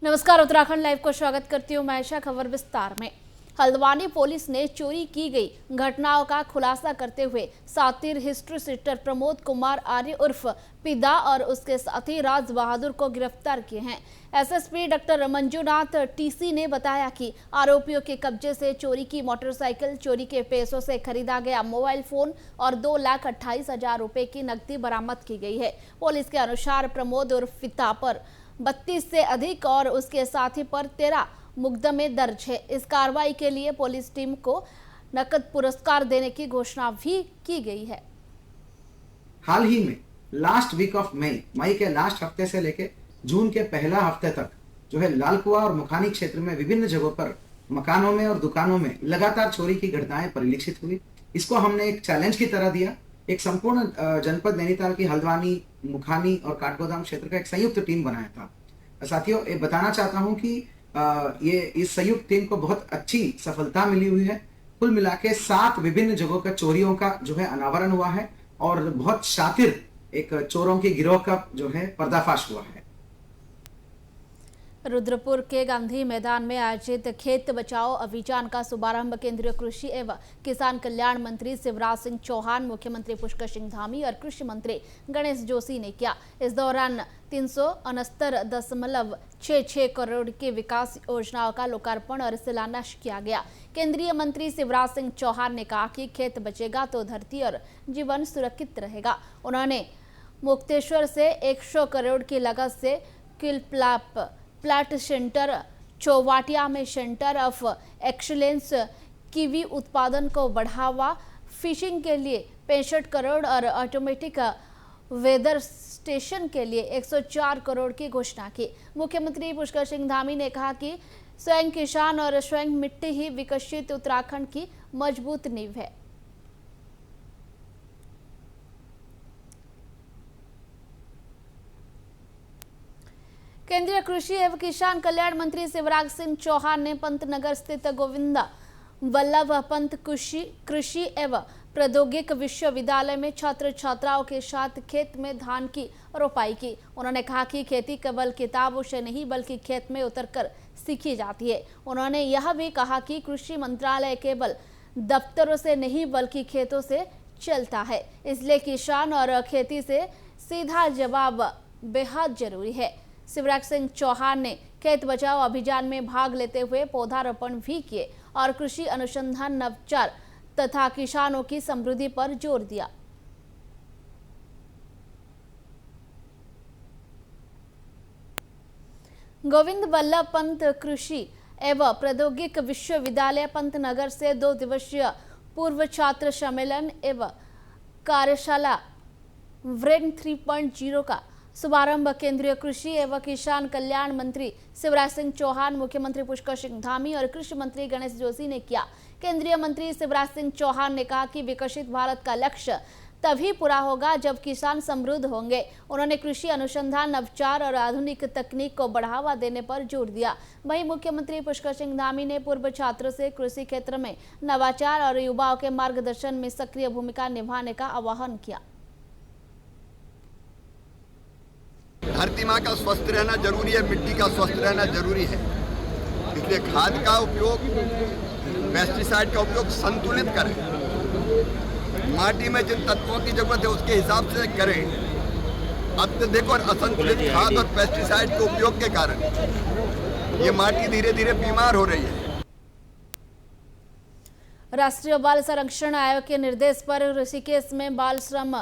नमस्कार, उत्तराखंड लाइव को स्वागत करती हूँ मैं आयशा। खबर विस्तार में। हल्द्वानी पुलिस ने चोरी की गई घटनाओं का खुलासा करते हुए सातिर हिस्ट्री सीटर प्रमोद कुमार आर्य उर्फ पिदा और उसके साथी राज बहादुर को गिरफ्तार किए हैं। एसएसपी डॉक्टर मंजूनाथ टीसी ने बताया कि आरोपियों के कब्जे से चोरी की मोटरसाइकिल, चोरी के पैसों से खरीदा गया मोबाइल फोन और 2,28,000 रुपए की नकदी बरामद की गई है। पुलिस के अनुसार प्रमोद उर्फ पिता पर 32 से अधिक और उसके साथी पर 13 मुकदमे दर्ज है। इस कार्रवाई के लिए पुलिस टीम को नकद पुरस्कार देने की घोषणा भी की गई है। हाल ही में लास्ट वीक ऑफ मई के लास्ट हफ्ते से लेके जून के पहला हफ्ते तक जो है लालकुआ और मुखानी क्षेत्र में विभिन्न जगहों पर मकानों में और दुकानों में लगातार चोरी की घटनाएं परिलक्षित हुई। इसको हमने एक चैलेंज की तरह दिया। एक संपूर्ण जनपद नैनीताल की हल्द्वानी, मुखानी और काठगोदाम क्षेत्र का एक संयुक्त टीम बनाया था। साथियों, ये बताना चाहता हूं कि ये इस संयुक्त टीम को बहुत अच्छी सफलता मिली हुई है। कुल मिला के 7 विभिन्न जगहों का चोरियों का जो है अनावरण हुआ है और बहुत शातिर एक चोरों की गिरोह का जो है पर्दाफाश हुआ है। रुद्रपुर के गांधी मैदान में आयोजित खेत बचाओ अभियान का शुभारंभ केंद्रीय कृषि एवं किसान कल्याण मंत्री शिवराज सिंह चौहान, मुख्यमंत्री पुष्कर सिंह धामी और कृषि मंत्री गणेश जोशी ने किया। इस दौरान 369.66 करोड़ की विकास योजनाओं का लोकार्पण और शिलान्यास किया गया। केंद्रीय मंत्री शिवराज सिंह चौहान ने कहा कि खेत बचेगा तो धरती और जीवन सुरक्षित रहेगा। उन्होंने मुक्तेश्वर से 100 करोड़ की लागत से प्लाट सेंटर, चौवाटिया में सेंटर ऑफ एक्सीलेंस, कीवी उत्पादन को बढ़ावा, फिशिंग के लिए 65 करोड़ और ऑटोमेटिक वेदर स्टेशन के लिए 104 करोड़ की घोषणा की। मुख्यमंत्री पुष्कर सिंह धामी ने कहा कि स्वयं किसान और स्वयं मिट्टी ही विकसित उत्तराखंड की मजबूत नींव है। केंद्रीय कृषि एवं किसान कल्याण मंत्री शिवराज सिंह चौहान ने पंतनगर स्थित गोविंद वल्लभ पंत कृषि एवं प्रौद्योगिक विश्वविद्यालय में छात्र छात्राओं के साथ खेत में धान की रोपाई की। उन्होंने कहा कि खेती केवल किताबों से नहीं बल्कि खेत में उतरकर सीखी जाती है। उन्होंने यह भी कहा कि कृषि मंत्रालय केवल दफ्तरों से नहीं बल्कि खेतों से चलता है, इसलिए किसान और खेती से सीधा जवाब बेहद जरूरी है। शिवराज सिंह चौहान ने खेत बचाओ अभियान में भाग लेते हुए पौधारोपण भी किए और कृषि अनुसंधान, नवाचार तथा किसानों की समृद्धि पर जोर दिया। गोविंद वल्लभ पंत कृषि एवं प्रौद्योगिक विश्वविद्यालय पंतनगर से 2 दिवसीय पूर्व छात्र सम्मेलन एवं कार्यशाला व्रेन 3.0 का शुभारंभ केंद्रीय कृषि एवं किसान कल्याण मंत्री शिवराज सिंह चौहान, मुख्यमंत्री पुष्कर सिंह धामी और कृषि मंत्री गणेश जोशी ने किया। केंद्रीय मंत्री शिवराज सिंह चौहान ने कहा कि विकसित भारत का लक्ष्य तभी पूरा होगा जब किसान समृद्ध होंगे। उन्होंने कृषि अनुसंधान, नवाचार और आधुनिक तकनीक को बढ़ावा देने पर जोर दिया। वहीं मुख्यमंत्री पुष्कर सिंह धामी ने पूर्व छात्रों से कृषि क्षेत्र में नवाचार और युवाओं के मार्गदर्शन में सक्रिय भूमिका निभाने का आह्वान किया। धरती माँ का स्वस्थ रहना जरूरी है, मिट्टी का स्वस्थ रहना जरूरी है। इसलिए खाद का उपयोग, पेस्टिसाइड का उपयोग संतुलित करें। माटी में जिन तत्वों की जरूरत है उसके हिसाब से करें। अत्यधिक और असंतुलित खाद और पेस्टिसाइड के उपयोग के कारण ये माटी धीरे धीरे बीमार हो रही है। राष्ट्रीय बाल संरक्षण आयोग के निर्देश पर ऋषिकेश में बाल श्रम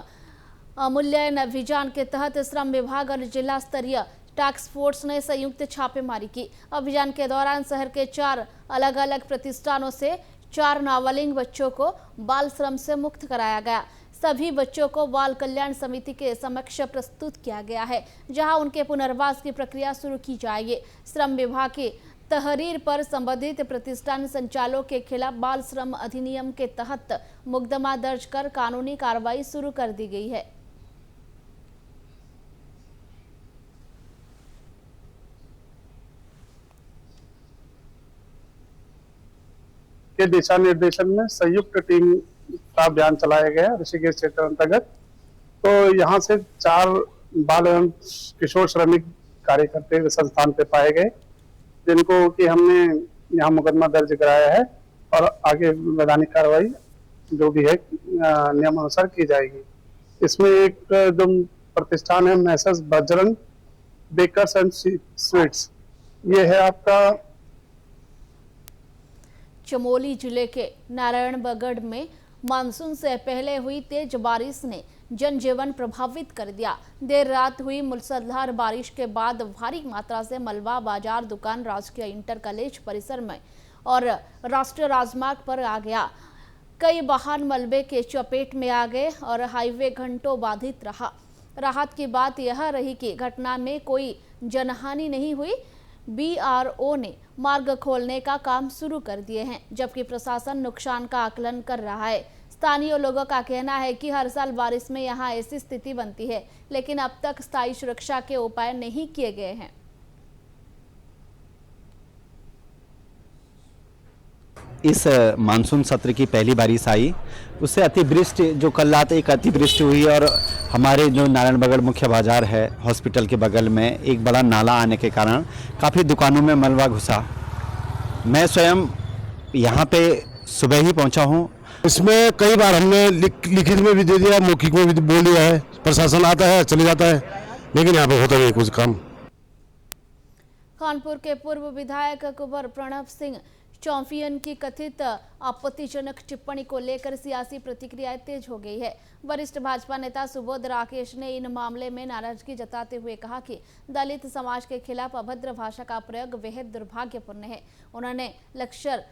मूल्यांकन अभियान के तहत श्रम विभाग और जिला स्तरीय टास्क फोर्स ने संयुक्त छापेमारी की। अभियान के दौरान शहर के 4 अलग अलग प्रतिष्ठानों से 4 नाबालिग बच्चों को बाल श्रम से मुक्त कराया गया। सभी बच्चों को बाल कल्याण समिति के समक्ष प्रस्तुत किया गया है, जहां उनके पुनर्वास की प्रक्रिया शुरू की जाएगी। श्रम विभाग की तहरीर पर संबंधित प्रतिष्ठान संचालकों के खिलाफ बाल श्रम अधिनियम के तहत मुकदमा दर्ज कर कानूनी कार्रवाई शुरू कर दी गई है। के दिशा निर्देशन में संयुक्त टीम का अभियान चलाया गया ऋषिकेश क्षेत्र अंतर्गत। तो यहाँ से 4 बाल एवं किशोर श्रमिक कार्य करते हुए संस्थान पे पाए गए। जिनको कि हमने यहाँ मुकदमा दर्ज कराया है और आगे वैधानिक कार्रवाई जो भी है नियमानुसार की जाएगी। इसमें एक जो प्रतिष्ठान है messrs Bajrang bakers and sweets, ये है आपका चमोली जिले के नारायणगढ़ में मानसून से पहले हुई तेज बारिश ने जनजीवन प्रभावित कर दिया। देर रात हुई मूसलाधार बारिश के बाद भारी मात्रा से मलबा बाजार, दुकान, राजकीय इंटर कॉलेज परिसर में और राष्ट्रीय राजमार्ग पर आ गया। कई वाहन मलबे के चपेट में आ गए और हाईवे घंटों बाधित रहा। राहत की बात यह रही कि घटना में कोई जनहानि नहीं हुई। BRO ने मार्ग खोलने का काम शुरू कर दिए हैं, जबकि प्रशासन नुकसान का आकलन कर रहा है। स्थानीय लोगों का कहना है कि हर साल बारिश में यहां ऐसी स्थिति बनती है, लेकिन अब तक स्थायी सुरक्षा के उपाय नहीं किए गए हैं। इस मानसून सत्र की पहली बारिश आई, उससे अतिवृष्टि जो कल रात एक अतिवृष्टि हुई और हमारे जो नारायणगढ़ मुख्य बाजार है हॉस्पिटल के बगल में एक बड़ा नाला आने के कारण काफ़ी दुकानों में मलबा घुसा। मैं स्वयं यहाँ पे सुबह ही पहुँचा हूँ। इसमें कई बार हमने लिखित में भी दे दिया, मौखिक में भी बोल दिया है, प्रशासन आता है चले जाता है, लेकिन यहाँ पे होता नहीं कुछ काम। कानपुर के पूर्व विधायक कुंवर प्रणव सिंह चौंपियन की कथित आपत्तिजनक टिप्पणी को लेकर सियासी प्रतिक्रियाएं तेज हो गई है। वरिष्ठ भाजपा नेता सुबोध राकेश ने इन मामले में नाराजगी जताते हुए कहा कि दलित समाज के खिलाफ अभद्र भाषा का प्रयोग बेहद दुर्भाग्यपूर्ण है। उन्होंने लक्ष्य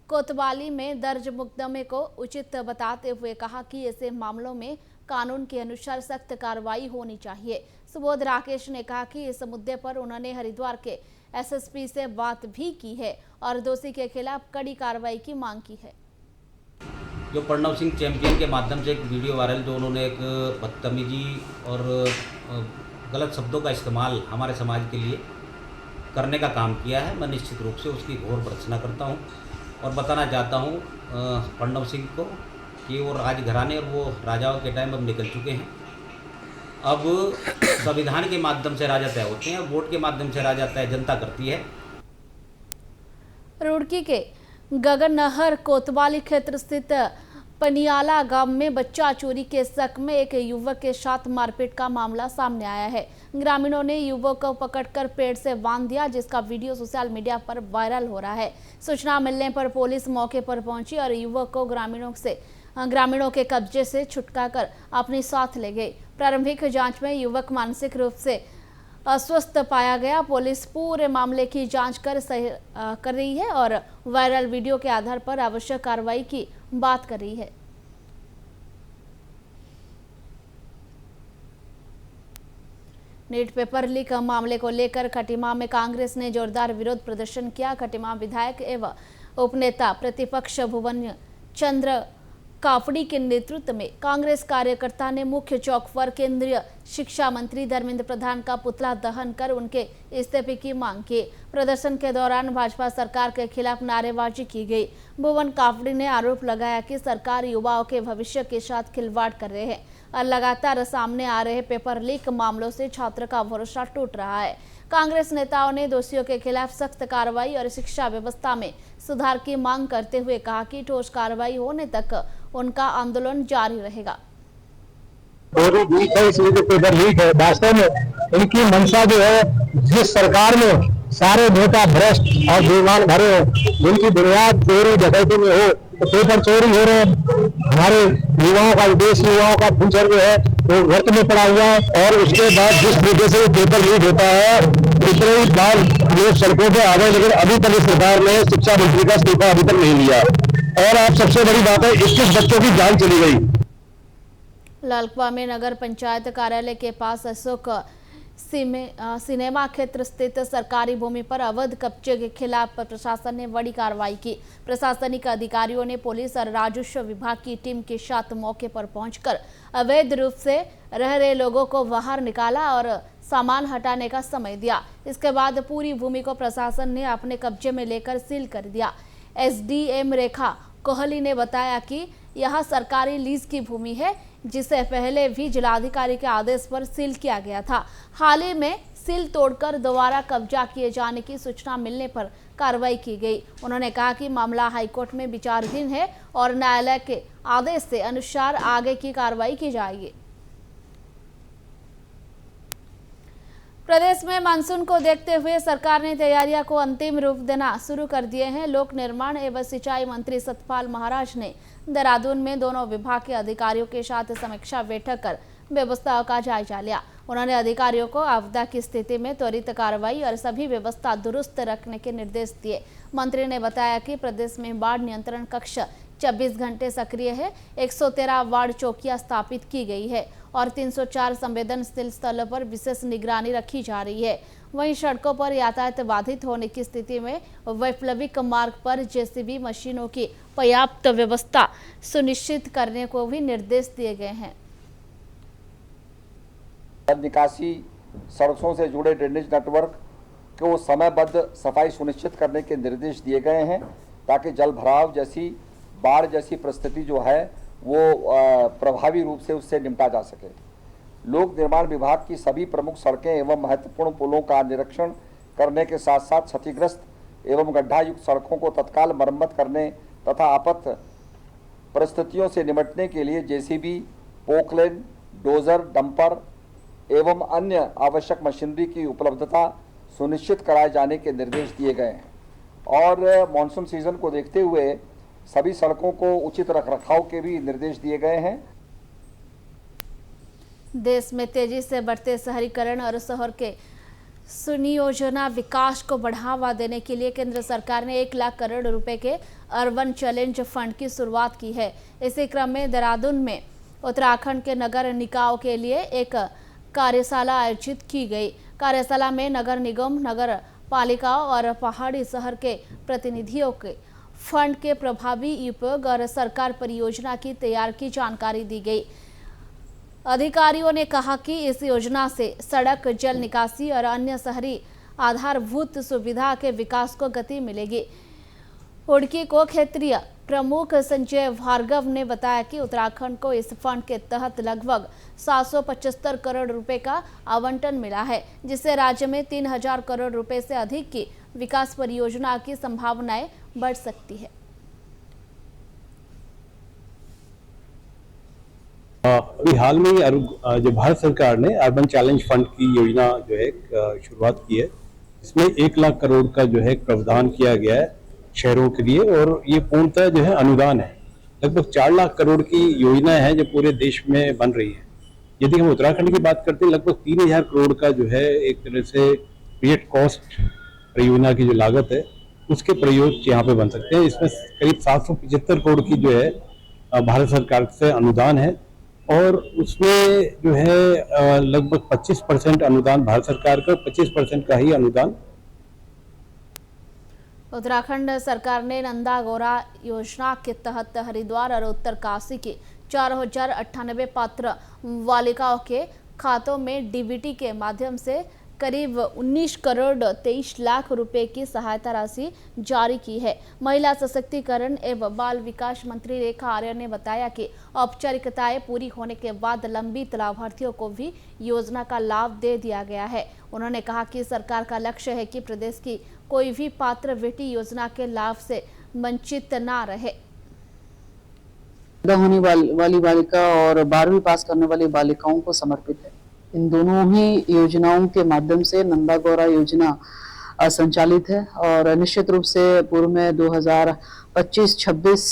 कोतवाली में दर्ज मुकदमे को उचित बताते हुए कहा कि ऐसे मामलों में कानून के अनुसार सख्त कार्रवाई होनी चाहिए। सुबोध राकेश ने कहा कि इस मुद्दे पर उन्होंने हरिद्वार के SSP से बात भी की है और दोषी के खिलाफ कड़ी कार्रवाई की मांग की है। जो प्रणव सिंह चैंपियन के माध्यम से एक वीडियो वायरल, जो उन्होंने एक बदतमीजी और गलत शब्दों का इस्तेमाल हमारे समाज के लिए करने का काम किया है, मैं निश्चित रूप से उसकी घोर भर्त्सना करता हूं और बताना चाहता हूं प्रणव सिंह को कि वो राजघराने और वो राजाओं के टाइम अब निकल चुके हैं। अब संविधान के माध्यम से राजा तय होते हैं, वोट के माध्यम से राजा तय जनता करती है। रुड़की के गगननहर कोतवाली क्षेत्र स्थित पनियाला गांव में बच्चा चोरी के शक में एक युवक के साथ मारपीट का मामला सामने आया है। ग्रामीणों ने युवक को पकड़कर पेड़ से बांध दिया, जिसका वीडियो सोशल मीडिया पर वायरल हो रहा है। सूचना मिलने पर पुलिस मौके पर पहुंची और युवक को ग्रामीणों के कब्जे से छुटकाकर अपने साथ ले गई। प्रारंभिक जांच में युवक मानसिक रूप से अस्वस्थ पाया गया। पुलिस पूरे मामले की जांच कर रही है और वायरल वीडियो के आधार पर आवश्यक कार्रवाई की बात कर रही है। नीट पेपर लीक मामले को लेकर खटीमा में कांग्रेस ने जोरदार विरोध प्रदर्शन किया। खटीमा विधायक एवं उपनेता प्रतिपक्ष भुवन चंद्र काफड़ी के नेतृत्व में कांग्रेस कार्यकर्ता ने मुख्य चौक पर केंद्रीय शिक्षा मंत्री धर्मेंद्र प्रधान का पुतला दहन कर उनके इस्तीफे की मांग की। प्रदर्शन के दौरान भाजपा सरकार के खिलाफ नारेबाजी की गई। भुवन काफड़ी ने आरोप लगाया कि सरकार युवाओं के भविष्य के साथ खिलवाड़ कर रहे हैं और लगातार सामने आ रहे पेपर लीक मामलों से छात्र का भरोसा टूट रहा है। कांग्रेस नेताओं ने दोषियों के खिलाफ सख्त कार्रवाई और शिक्षा व्यवस्था में सुधार की मांग करते हुए कहा कि ठोस कार्रवाई होने तक उनका आंदोलन जारी रहेगा। पेपर लीक है, वास्तव में इनकी मंशा जो है, जिस सरकार में सारे नेता भ्रष्ट और बेईमान भरे हो, जिनकी बुनियाद चोरी डकैती में हो, तो पेपर चोरी हो रहे हैं। हमारे युवाओं का, देश युवाओं का फ्यूचर जो है वो वर्त में पड़ा हुआ है। और उसके बाद जिस तरीके से पेपर लीक होता है, इतने बार लोग सड़कों पे आ गए, लेकिन अभी तक इस सरकार ने शिक्षा मंत्री का इस्तीफा अभी तक नहीं लिया। और आप सबसे बड़ी बात है, 21 बच्चों की जान चली गई। लालकुआ में नगर पंचायत कार्यालय के पास अशोक सिनेमा क्षेत्र स्थित सरकारी भूमि पर अवैध कब्जे के खिलाफ प्रशासन ने बड़ी कार्रवाई की। प्रशासनिक अधिकारियों ने पुलिस और राजस्व विभाग की टीम के साथ मौके पर पहुंचकर अवैध रूप से रह रहे लोगों को बाहर निकाला और सामान हटाने का समय दिया। इसके बाद पूरी भूमि को प्रशासन ने अपने कब्जे में लेकर सील कर दिया। SDM रेखा कोहली ने बताया कि यह सरकारी लीज की भूमि है, जिसे पहले भी जिलाधिकारी के आदेश पर सील किया गया था। हाल ही में सील तोड़कर दोबारा कब्जा किए जाने की सूचना मिलने पर कार्रवाई की गई। उन्होंने कहा कि मामला हाईकोर्ट में विचाराधीन है और न्यायालय के आदेश से अनुसार आगे की कार्रवाई की जाएगी। प्रदेश में मानसून को देखते हुए सरकार ने तैयारियों को अंतिम रूप देना शुरू कर दिए हैं। लोक निर्माण एवं सिंचाई मंत्री सतपाल महाराज ने देहरादून में दोनों विभाग के अधिकारियों के साथ समीक्षा बैठक कर व्यवस्थाओं का जायजा लिया। उन्होंने अधिकारियों को आपदा की स्थिति में त्वरित कार्रवाई और सभी व्यवस्था दुरुस्त रखने के निर्देश दिए। मंत्री ने बताया कि प्रदेश में बाढ़ नियंत्रण कक्ष 24 घंटे सक्रिय है, 113 वार्ड चौकियां स्थापित की गई है और 304 संवेदनशील स्थलों पर विशेष निगरानी रखी जा रही है। वहीं सड़कों पर यातायात बाधित होने की स्थिति में वैकल्पिक मार्ग पर जेसीबी मशीनों की पर्याप्त व्यवस्था सुनिश्चित करने को भी निर्देश दिए गए हैं। निकासी सड़कों से जुड़े ड्रेनेज नेटवर्क को समयबद्ध सफाई सुनिश्चित करने के निर्देश दिए गए हैं ताकि जल भराव जैसी बाढ़ जैसी परिस्थिति जो है वो प्रभावी रूप से उससे निपटा जा सके। लोक निर्माण विभाग की सभी प्रमुख सड़कें एवं महत्वपूर्ण पुलों का निरीक्षण करने के साथ साथ क्षतिग्रस्त एवं गड्ढा युक्त सड़कों को तत्काल मरम्मत करने तथा आपात परिस्थितियों से निपटने के लिए जेसीबी, पोकलेन, डोजर, डंपर एवं अन्य आवश्यक मशीनरी की उपलब्धता सुनिश्चित कराए जाने के निर्देश दिए गए हैं और मानसून सीजन को देखते हुए सभी सड़कों को उचित रखरखाव के भी निर्देश दिए गए हैं। देश में तेजी से बढ़ते शहरीकरण और शहर के सुनियोजना विकास को बढ़ावा देने के लिए केंद्र सरकार ने 1 लाख करोड़ रुपए के अर्बन चैलेंज फंड की शुरुआत की है। इसी क्रम में देहरादून में उत्तराखंड के नगर निकायों के लिए एक कार्यशाला आयोजित की गई। कार्यशाला में नगर निगम, नगर पालिका और पहाड़ी शहर के प्रतिनिधियों के फंड के प्रभावी उपयोग और सरकार परियोजना की तैयार की जानकारी दी गई। अधिकारियों ने कहा कि इस योजना से सड़क, जल निकासी और अन्य शहरी आधारभूत सुविधा के विकास को गति मिलेगी। उड़की को क्षेत्रीय प्रमुख संजय भार्गव ने बताया कि उत्तराखंड को इस फंड के तहत लगभग 775 करोड़ रुपए का आवंटन मिला है, जिससे राज्य में 3000 करोड़ रुपए से अधिक की विकास परियोजना की संभावनाएं बढ़ सकती है। अभी हाल में जो भारत सरकार ने अर्बन चैलेंज फंड की योजना जो है शुरुआत की है, इसमें 1 लाख करोड़ का जो है प्रावधान किया गया है शहरों के लिए और ये पूर्णतः जो है अनुदान है। लगभग 4 लाख करोड़ की योजना है जो पूरे देश में बन रही है। यदि हम उत्तराखंड की बात करते हैं, लगभग 3000 करोड़ का जो है एक तरह से प्रोजेक्ट कॉस्ट परियोजना की जो लागत है उसके प्रयोग यहाँ पे बन सकते हैं। इसमें करीब 775 करोड़ की जो है भारत सरकार से अनुदान है और उसमें जो है लगभग 25% अनुदान भारत सरकार का, 25% का ही अनुदान उत्तराखंड सरकार ने नंदा गौरा योजना के तहत हरिद्वार और उत्तरकाशी के 4098 पात्र बालिकाओं के खातों में डीबीटी के माध्यम से करीब 19 करोड़ 23 लाख रुपए की सहायता राशि जारी की है। महिला सशक्तिकरण एवं बाल विकास मंत्री रेखा आर्य ने बताया कि औपचारिकताएं पूरी होने के बाद लंबित लाभार्थियों को भी योजना का लाभ दे दिया गया है। उन्होंने कहा कि सरकार का लक्ष्य है कि प्रदेश की कोई भी पात्र बेटी योजना के लाभ से वंचित ना रहे। पैदा होने वाली बालिका और 12वीं पास करने वाली बालिकाओं को समर्पित है। इन दोनों ही योजनाओं के माध्यम से नंदा गौरा योजना संचालित है और निश्चित रूप से पूर्व में 2025-26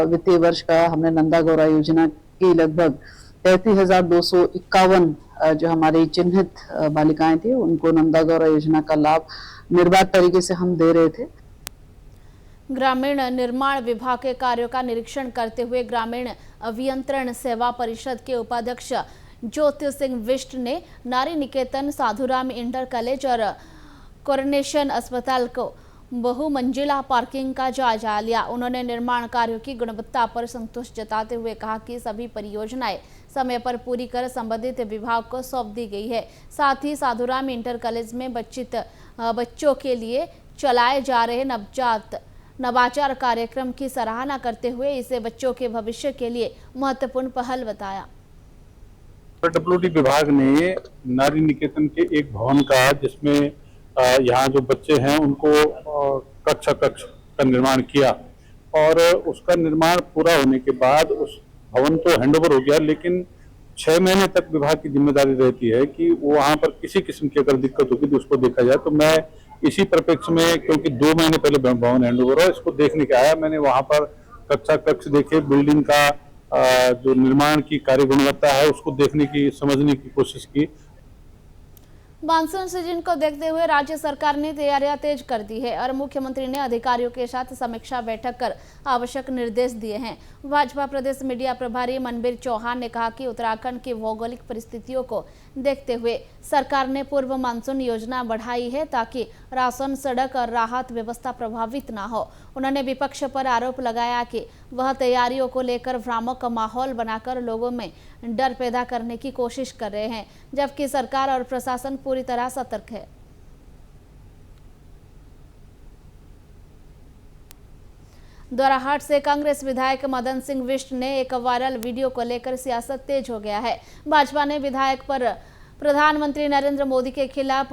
वित्तीय वर्ष का हमने नंदा गौरा योजना की लगभग 33,251 जो हमारी चिन्हित बालिकाएं थी उनको नंदा गौरा योजना का लाभ निर्बाध तरीके से हम दे रहे थे। ग्रामीण निर्माण विभाग के कार्यों का निरीक्षण करते हुए ग्रामीण अभियंत्रण सेवा परिषद के उपाध्यक्ष ज्योति सिंह विष्ट ने नारी निकेतन, साधुराम इंटर कॉलेज और कोरोनेशन अस्पताल को बहुमंजिला पार्किंग का जायजा लिया। उन्होंने निर्माण कार्यों की गुणवत्ता पर संतोष जताते हुए कहा कि सभी परियोजनाएं समय पर पूरी कर संबंधित विभाग को सौंप दी गई है। साथ ही साधुराम इंटर कॉलेज में बच्चों के लिए चलाए जा रहे नवाचार कार्यक्रम की सराहना करते हुए इसे बच्चों के भविष्य के लिए महत्वपूर्ण पहल बताया। डब्ल्यूडी विभाग ने नारी निकेतन के एक भवन का, जिसमें यहाँ जो बच्चे हैं उनको कक्षा का निर्माण किया, और उसका निर्माण पूरा होने के बाद उस भवन तो हैंडओवर हो गया, लेकिन 6 महीने तक विभाग की जिम्मेदारी रहती है कि वो वहाँ पर किसी किस्म की अगर दिक्कत होगी तो उसको देखा जाए। तो मैं इसी परिप्रेक्ष्य में, क्योंकि 2 महीने पहले भवन हैंडओवर हो, इसको देखने के आया। मैंने वहाँ पर कक्ष देखे, बिल्डिंग का जो निर्माण की कार्य गुणवत्ता है उसको देखने की, समझने की कोशिश की। मानसून सीजन को देखते हुए राज्य सरकार ने तैयारियां तेज कर दी है और मुख्यमंत्री ने अधिकारियों के साथ समीक्षा बैठक कर आवश्यक निर्देश दिए हैं। भाजपा प्रदेश मीडिया प्रभारी मनबीर चौहान ने कहा कि उत्तराखंड की भौगोलिक परिस्थितियों को देखते हुए सरकार ने पूर्व मानसून योजना बढ़ाई है ताकि राशन, सड़क और राहत व्यवस्था प्रभावित न हो। उन्होंने विपक्ष पर आरोप लगाया कि वह तैयारियों को लेकर भ्रामक माहौल बनाकर लोगों में डर पैदा करने की कोशिश कर रहे हैं, जबकि सरकार और प्रशासन पूरी तरह सतर्क है। दोराहाट से कांग्रेस विधायक मदन सिंह बिष्ट ने एक वायरल वीडियो को लेकर सियासत तेज हो गया है। भाजपा ने विधायक पर प्रधानमंत्री नरेंद्र मोदी के खिलाफ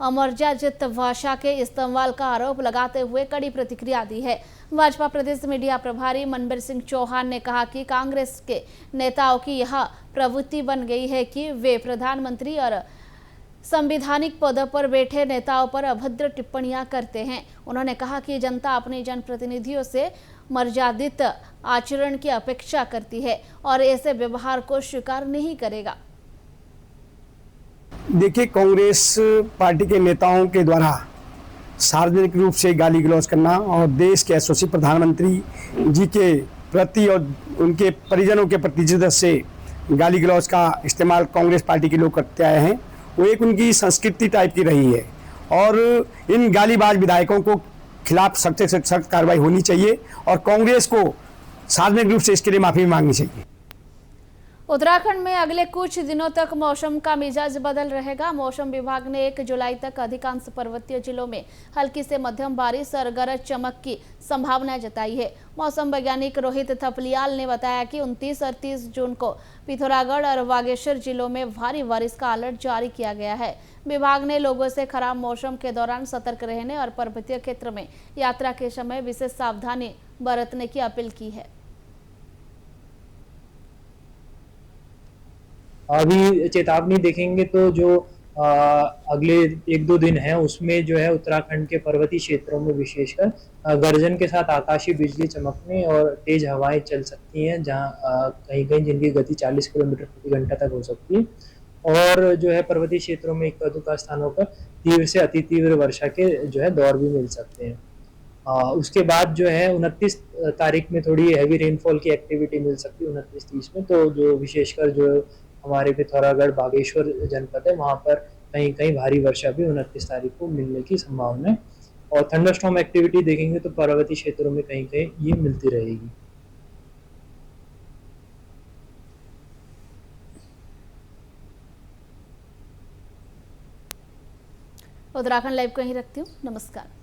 अमर्यादित भाषा के इस्तेमाल का आरोप लगाते हुए कड़ी प्रतिक्रिया दी है। भाजपा प्रदेश मीडिया प्रभारी मनबीर सिंह चौहान ने कहा कि कांग्रेस के नेताओं की यह प्रवृत्ति बन गई है कि वे प्रधानमंत्री और संवैधानिक पदों पर बैठे नेताओं पर अभद्र टिप्पणियां करते हैं। उन्होंने कहा कि जनता अपने जनप्रतिनिधियों से मर्यादित आचरण की अपेक्षा करती है और ऐसे व्यवहार को स्वीकार नहीं करेगा। देखिए, कांग्रेस पार्टी के नेताओं के द्वारा सार्वजनिक रूप से गाली गलौज करना और देश के यशस्वी प्रधानमंत्री जी के प्रति और उनके परिजनों के प्रति जिस से गाली गलौज का इस्तेमाल कांग्रेस पार्टी के लोग करते आए हैं, वो एक उनकी संस्कृति टाइप की रही है और इन गालीबाज विधायकों को खिलाफ सख्त से सख्त कार्रवाई होनी चाहिए और कांग्रेस को सार्वजनिक रूप से इसके लिए माफी मांगनी चाहिए। उत्तराखंड में अगले कुछ दिनों तक मौसम का मिजाज बदल रहेगा। मौसम विभाग ने 1 जुलाई तक अधिकांश पर्वतीय जिलों में हल्की से मध्यम बारिश और गरज चमक की संभावना जताई है। मौसम वैज्ञानिक रोहित थपलियाल ने बताया कि 29 और 30 जून को पिथौरागढ़ और बागेश्वर जिलों में भारी बारिश का अलर्ट जारी किया गया है। विभाग ने लोगों से खराब मौसम के दौरान सतर्क रहने और पर्वतीय क्षेत्र में यात्रा के समय विशेष सावधानी बरतने की अपील की है। अभी चेतावनी देखेंगे तो जो अगले 1-2 दिन है उसमें जो है उत्तराखंड के पर्वतीय क्षेत्रों में विशेषकर गर्जन के साथ आकाशीय बिजली चमकने और तेज हवाएं चल सकती हैं, जहां कहीं-कहीं जिनकी गति 40 किलोमीटर प्रति घंटा तक हो सकती है। और जो है पर्वतीय क्षेत्रों में इक्का-दुक्का स्थानों पर तीव्र से अति तीव्र वर्षा के जो है दौर भी मिल सकते हैं। उसके बाद जो है 29 तारीख में थोड़ी हैवी रेनफॉल की एक्टिविटी मिल सकती है 29-30 में, तो जो विशेषकर जो हमारे पिथौरागढ़ बागेश्वर जनपद है वहाँ पर कहीं कहीं भारी वर्षा भी 29 तारीख को मिलने की संभावना है। और थंडरस्टॉर्म एक्टिविटी देखेंगे तो पर्वतीय क्षेत्रों में कहीं कहीं ये मिलती रहेगी। उत्तराखंड लाइव को यहीं रखती हूँ। नमस्कार।